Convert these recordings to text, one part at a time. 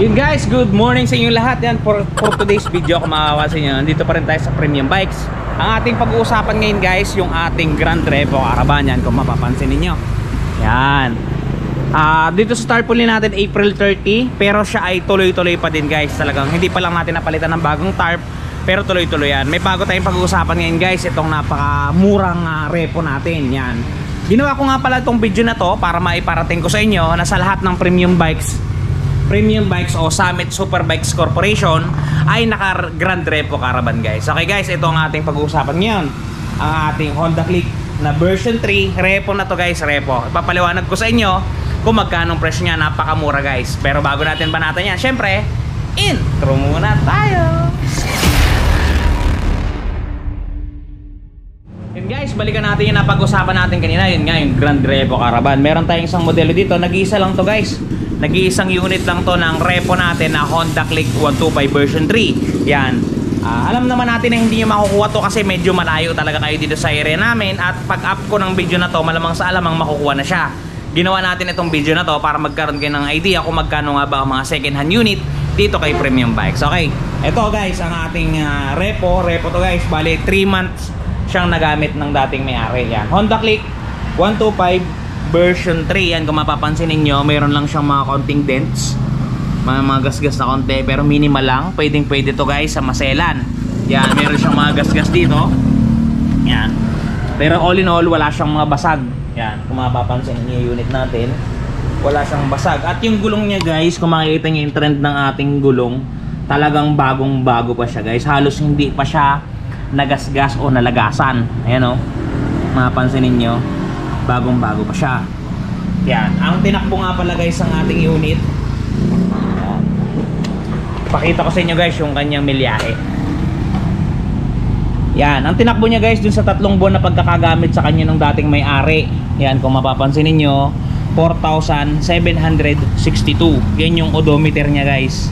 Yun guys, good morning sa inyong lahat. Yan, for today's video, kung makakawasan nyo, nandito pa rin tayo sa Premium Bikes. Ang ating pag-uusapan ngayon guys, yung ating Grand Revo Caravan. Yan, kung mapapansin ninyo. Yan. Dito sa start pull natin April 30, pero siya ay tuloy-tuloy pa din guys. Talagang hindi pa lang natin napalitan ng bagong tarp, pero tuloy-tuloy yan. May bago tayong pag-uusapan ngayon guys, itong napakamurang repo natin. Yan. Ginawa ko nga pala itong video na to para maiparating ko sa inyo na sa lahat ng Premium Bikes o Summit Superbikes Corporation ay naka Grand Revo Caravan guys. Okay guys, ito ang ating pag-uusapan ngayon. Ang ating Honda Click na version 3 repo na to guys, repo. Ipapaliwanag ko sa inyo kung magkano presyo niya, napakamura guys. Pero bago natin banatan yan, syempre, intro muna tayo. Yun guys, balikan natin yung napag-usapan natin kanina. Yun nga, yung Grand Revo Caravan. Meron tayong isang modelo dito, nag-iisa lang to guys. Nag-iisang unit lang to ng repo natin na Honda Click 125 version 3. Yan. Alam naman natin na hindi nyo makukuha to kasi medyo malayo talaga kayo dito sa area namin. At pag-up ko ng video na to, malamang sa alamang makukuha na siya. Ginawa natin itong video na to para magkaroon kayo ng idea kung magkano nga ba ang mga second hand unit dito kay Premium Bikes. Okay, ito guys ang ating repo to guys. Bali 3 months siyang nagamit ng dating may-ari. Yan, Honda Click 125 version 3. Yan, kung mapapansin ninyo, mayroon lang siyang mga konting dents, mga gasgas na konti, pero minimal lang. Pwede to guys sa maselan. Yan, meron siyang mga gasgas dito. Yan, pero all in all wala siyang mga basag. Yan, kung mapapansin niyo yung unit natin, wala siyang basag. At yung gulong niya guys, kung makikita niyo yung trend ng ating gulong, talagang bagong bago pa siya guys. Halos hindi pa siya nagasgas o nalagasan. Ayan o, mapapansin ninyo, bagong bago pa siya. Yan, ang tinakbo nga pala guys ang ating unit. Yan, pakita ko sa inyo guys yung kanyang milyahe. Yan, ang tinakbo niya guys dun sa 3 buwan na pagkakagamit sa kanya ng dating may-ari. Yan, kung mapapansin ninyo, 4,762. Yan yung odometer niya guys.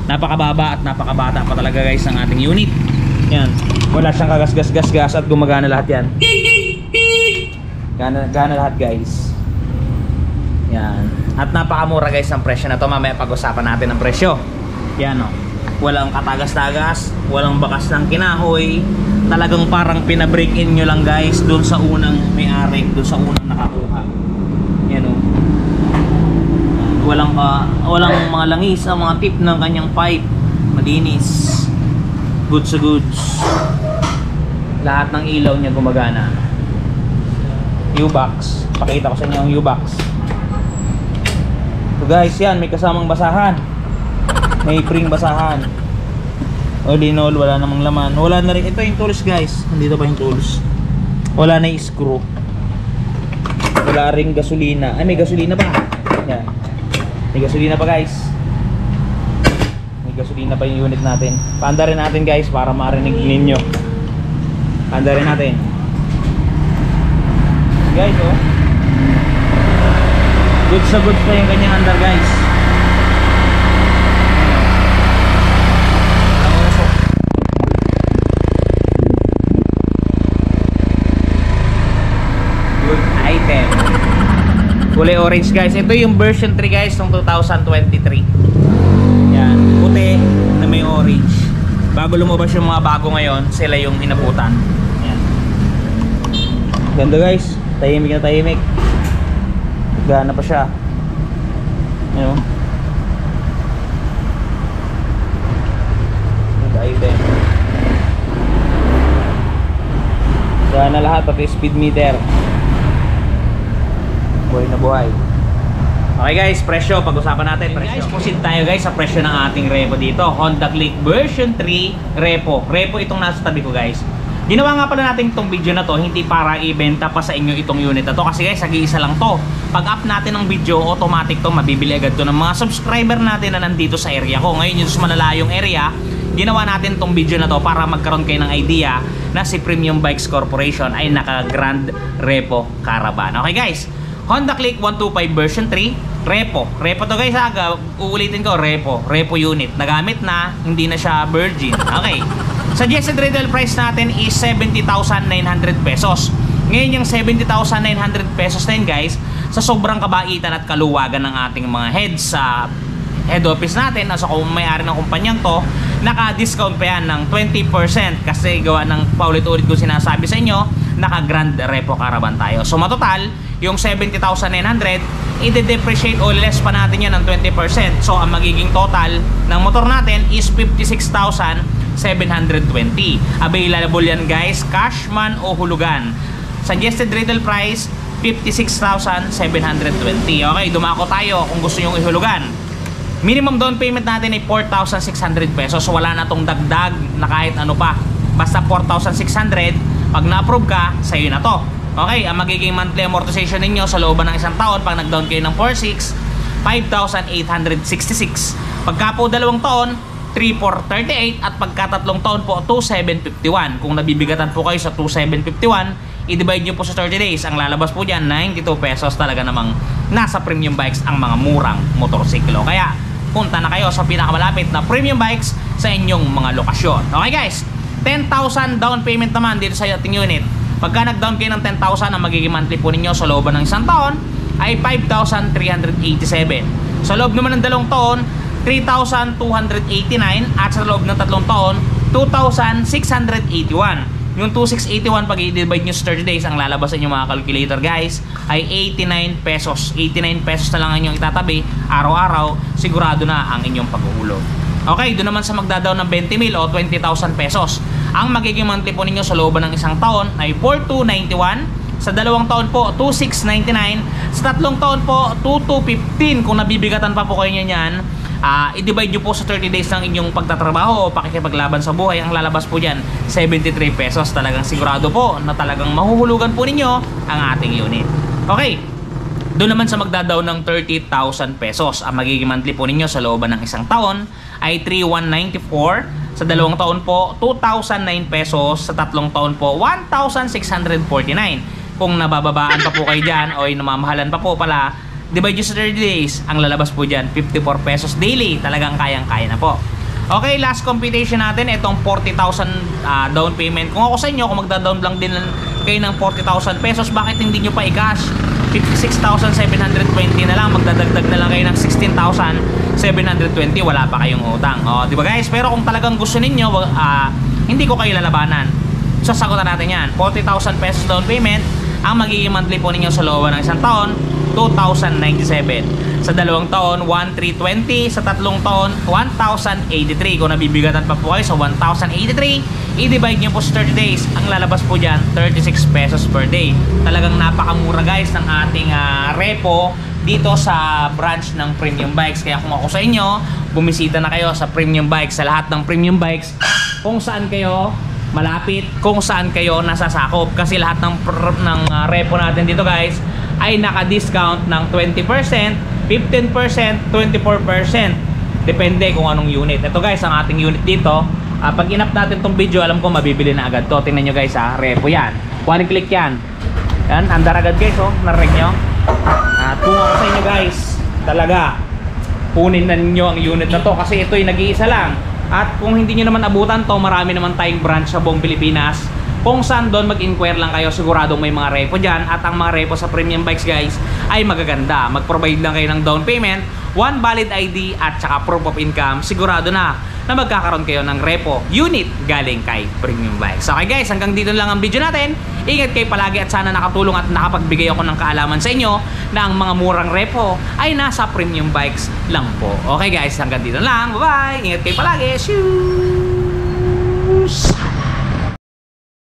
Napakababa at napakabata pa talaga guys ang ating unit. Yan, wala siyang kagasgas-gasgas at gumagana lahat yan. Gana lahat guys. Yan, at napakamura guys ang presyo na to. Mamaya pag-usapan natin ang presyo. Yan o, walang katagas-tagas, walang bakas ng kinahoy. Talagang parang pinabreak in nyo lang guys doon sa unang may-ari, doon sa unang nakakuha. Yan o, walang mga langis ang mga tip ng kanyang pipe. Malinis, goods sa goods. Lahat ng ilaw niya gumagana. U-box, pakita ko sa inyo ang U-box. So guys, yan, may kasamang basahan, may spring basahan. All in all, wala namang laman. Wala na rin, ito yung tools guys. Nandito pa yung tools. Wala na yung screw. Wala ring gasolina. Ay, may gasolina pa. Yan, may gasolina pa guys. May gasolina pa yung unit natin. Paanda rin natin guys para marinig ninyo. Paanda rin natin guys, oh. Good sa good pa yung kanyang andar guys. Good item. Kulay orange guys. Ito yung version 3 guys ng 2023. Yan, puti na may orange. Bago lumabas yung mga bago ngayon, sila yung inabutan. Yan, ganda guys. Tahimik na tahimik. Gana pa siya. Ayun. Good item. Gana lahat, pati speed meter. Buhay na buhay. Okay guys, presyo, pag-usapan natin presyo. Guys, proceed tayo guys sa presyo ng ating repo dito. Honda Click version 3 repo. Repo itong nasa tabi ko guys. Ginawa nga pala natin itong video na to hindi para ibenta pa sa inyo itong unit na to, kasi guys, nag-iisa lang to. Pag up natin ng video, automatic to, mabibili agad to ng mga subscriber natin na nandito sa area ko. Ngayon yung sa malalayong area, ginawa natin itong video na to para magkaroon kayo ng idea na si Premium Bikes Corporation ay naka Grand Revo Caravan. Okay guys, Honda Click 125 version 3 repo to guys. Uulitin ko, repo unit, nagamit na, hindi na siya virgin. Okay, suggested retail price natin is 70,900 pesos. Ngayon yung 70,900 pesos na yun guys, sa sobrang kabaitan at kaluwagan ng ating mga heads sa head office natin, nasa kung may-ari ng kumpanyang to, naka-discount pa yan ng 20% kasi gawa ng paulit-ulit ko sinasabi sa inyo, naka-Grand Repo Caravan tayo. So matotal, yung 70,900, i-depreciate o less pa natin yan ng 20%. So ang magiging total ng motor natin is 56,720. Available yan guys, cash man o hulugan. Suggested retail price 56,720. Okay, dumako tayo kung gusto nyong ihulugan. Minimum down payment natin ay 4,600 pesos. So wala na tong dagdag na kahit ano pa. Basta 4,600. Pag na-approve ka, sa'yo na to. Okay, ang magiging monthly amortization ninyo sa looban ng isang taon, pag nag-down kayo ng 4,600, 5,866. Pagka po 2 taon, 3,438. At pagka 3 taon po, 2,751. Kung nabibigatan po kayo sa 2,751, i-divide nyo po sa 30 days. Ang lalabas po dyan, 92 pesos. Talaga namang nasa premium bikes ang mga murang motorsiklo. Kaya punta na kayo sa pinakamalapit na premium bikes sa inyong mga lokasyon. Okay guys, 10,000 down payment naman dito sa ating unit. Pagka nag-down kayo ng 10,000, ang magiging monthly po ninyo sa loob ng isang taon ay 5,387. Sa loob naman ng 2 taon, 3,289. At sa loob ng 3 taon, 2,681. Yung 2,681 pag i-divide nyo sa 30 days, ang lalabas sa inyo mga calculator guys ay 89 pesos. 89 pesos na lang ang inyong itatabi araw-araw, sigurado na ang inyong paghuhulog. Okay, doon naman sa magdadaw ng 20,000 o 20,000 pesos. Ang magiging monthly po ninyo sa looban ng isang taon ay 4,291. Sa 2 taon po, 2,699. Sa 3 taon po, 2,215. Kung nabibigatan pa po kayo niyan, i-divide nyo po sa 30 days ng inyong pagtatrabaho o pakikipaglaban sa buhay. Ang lalabas po dyan, 73 pesos. Talagang sigurado po na talagang mahuhulugan po ninyo ang ating unit. Okay, doon naman sa magdadaw ng 30,000 pesos. Ang magiging monthly po ninyo sa looban ng isang taon ay 3,194. Sa 2 taon po, 2,009 pesos. Sa 3 taon po, 1,649. Kung nabababaan pa po kayo dyan o namamahalan pa po pala, divide nyo sa 30 days, ang lalabas po dyan, 54 pesos daily. Talagang kayang-kaya na po. Okay, last computation natin, itong 40,000 down payment. Kung ako sa inyo, kung magda-down lang din kayo ng 40,000 pesos, bakit hindi nyo pa i-cash? 56,720 na lang, magdadagdag na lang kayo ng 16,720, wala pa kayong utang. O, di ba guys? Pero kung talagang gusto ninyo, hindi ko kayo lalabanan. Sasagutan natin yan. 40,000 pesos down payment, ang magiging monthly po ninyo sa looban ng isang taon, 2,097. Sa 2 taon, 1,320. Sa 3 taon, 1,083. Kung nabibigatan pa po kayo sa 1,083, i-divide nyo po sa 30 days. Ang lalabas po dyan, 36 pesos per day. Talagang napakamura guys ng ating repo dito sa branch ng Premium Bikes. Kaya kung ako sa inyo, bumisita na kayo sa Premium Bikes. Sa lahat ng Premium Bikes, kung saan kayo malapit, kung saan kayo nasasakop. Kasi lahat ng repo natin dito guys ay naka-discount ng 20%, 15%, 24%. Depende kung anong unit. Ito guys, ang ating unit dito. Pag inap natin tong video, alam ko mabibili na agad to. Tingnan nyo guys repo yan. One click yan. Yan, andar agad guys narinig nyo. Kung ako sa inyo guys, talaga, kunin na ninyo ang unit na to. Kasi ito'y nag-iisa lang. At kung hindi nyo naman abutan to, marami naman tayong branch sa buong Pilipinas. Kung saan doon mag-inquire lang kayo, sigurado may mga repo dyan. At ang mga repo sa Premium Bikes guys ay magaganda. Mag-provide lang kayo ng down payment, one valid ID at saka proof of income. Sigurado na magkakaroon kayo ng repo unit galing kay Premium Bikes. Okay guys, hanggang dito lang ang video natin. Ingat kayo palagi at sana nakatulong at nakapagbigay ako ng kaalaman sa inyo na ang mga murang repo ay nasa Premium Bikes lang po. Okay guys, hanggang dito lang. Bye bye! Ingat kayo palagi. Shoo!